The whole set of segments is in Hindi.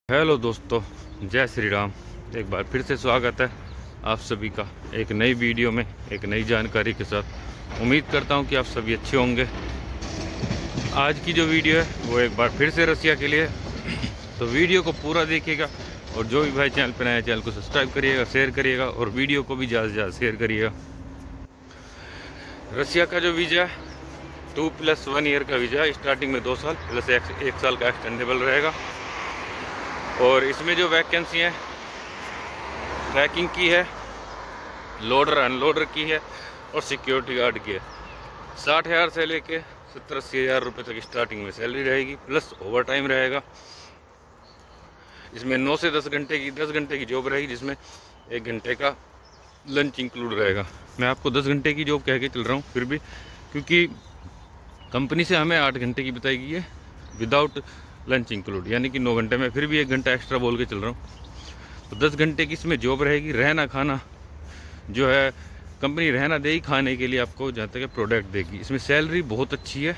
हेलो दोस्तों, जय श्री राम। एक बार फिर से स्वागत है आप सभी का एक नई वीडियो में, एक नई जानकारी के साथ। उम्मीद करता हूं कि आप सभी अच्छे होंगे। आज की जो वीडियो है वो एक बार फिर से रसिया के लिए है, तो वीडियो को पूरा देखिएगा। और जो भी भाई चैनल पर नया, चैनल को सब्सक्राइब करिएगा, शेयर करिएगा और वीडियो को भी ज़्यादा से ज़्यादा शेयर करिएगा। रसिया का जो वीज़ा है 2+1 ईयर का वीज़ा है। स्टार्टिंग में 2 साल प्लस 1 साल का एक्सटेंडेबल रहेगा। और इसमें जो वैकेंसी है ट्रैकिंग की है, लोडर अनलोडर की है और सिक्योरिटी गार्ड की है। 60,000 से लेके 70-80 हज़ार रुपये तक स्टार्टिंग में सैलरी रहेगी, प्लस ओवर टाइम रहेगा। इसमें 9 से 10 घंटे की जॉब रहेगी, जिसमें 1 घंटे का लंच इंक्लूड रहेगा। मैं आपको 10 घंटे की जॉब कह के चल रहा हूँ फिर भी, क्योंकि कंपनी से हमें 8 घंटे की बताई गई है विदाउट लंच इंक्लूड, यानी कि 9 घंटे में फिर भी 1 घंटा एक्स्ट्रा बोल के चल रहा हूँ। तो 10 घंटे की इसमें जॉब रहेगी। रहना खाना जो है कंपनी रहना देगी, खाने के लिए आपको जहाँ तक प्रोडक्ट देगी। इसमें सैलरी बहुत अच्छी है।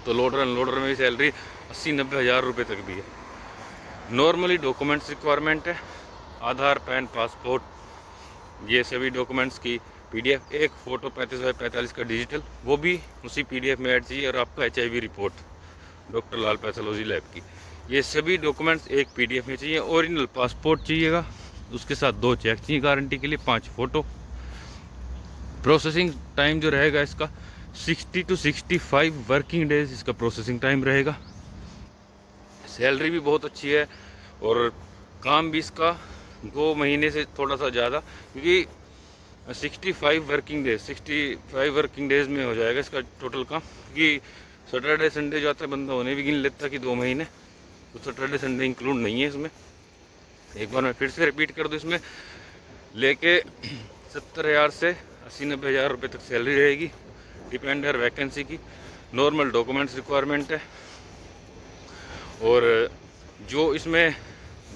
तो लोडर अनलोडर में भी सैलरी 80-90 हज़ार रुपये तक भी है। नॉर्मली डॉक्यूमेंट्स रिक्वायरमेंट है, आधार, पैन, पासपोर्ट, ये सभी डॉक्यूमेंट्स की PDF, एक फ़ोटो 35x45 का डिजिटल, वो भी उसी PDF में ऐड चाहिए। और आपका HIV रिपोर्ट डॉक्टर लाल पैथोलॉजी लैब की, ये सभी डॉक्यूमेंट्स एक PDF में चाहिए। ओरिजिनल पासपोर्ट चाहिएगा, उसके साथ 2 चेक चाहिए गारंटी के लिए, 5 फ़ोटो। प्रोसेसिंग टाइम जो रहेगा इसका 60 to 65 वर्किंग डेज इसका प्रोसेसिंग टाइम रहेगा। सैलरी भी बहुत अच्छी है और काम भी इसका 2 महीने से थोड़ा सा ज़्यादा, क्योंकि 65 वर्किंग डेज में हो जाएगा इसका टोटल काम। क्योंकि सैटरडे संडे जो आता है बंदा उन्हें भी गिन लेता कि 2 महीने, तो सैटरडे संडे इंक्लूड नहीं है इसमें। एक बार मैं फिर से रिपीट कर दूँ, इसमें लेके 70,000 से 80-90 हज़ार रुपये तक सैलरी रहेगी, डिपेंडर वैकेंसी की। नॉर्मल डॉक्यूमेंट्स रिक्वायरमेंट है। और जो इसमें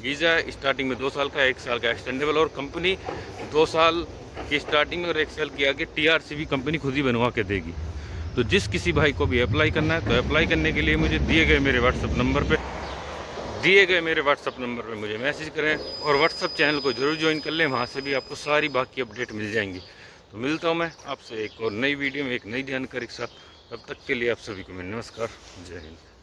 वीज़ा है स्टार्टिंग में 2 साल का, 1 साल का एक्सटेंडेबल। और कंपनी 2 साल की स्टार्टिंग में और 1 साल की आगे TRC भी कंपनी खुद ही बनवा के देगी। तो जिस किसी भाई को भी अप्लाई करना है, तो अप्लाई करने के लिए मुझे दिए गए मेरे व्हाट्सअप नंबर पे मुझे मैसेज करें। और व्हाट्सअप चैनल को जरूर ज्वाइन कर लें, वहाँ से भी आपको सारी बाकी अपडेट मिल जाएंगी। तो मिलता हूँ मैं आपसे एक और नई वीडियो में, एक नई जानकारी के साथ। तब तक के लिए आप सभी को मैं नमस्कार, जय हिंद।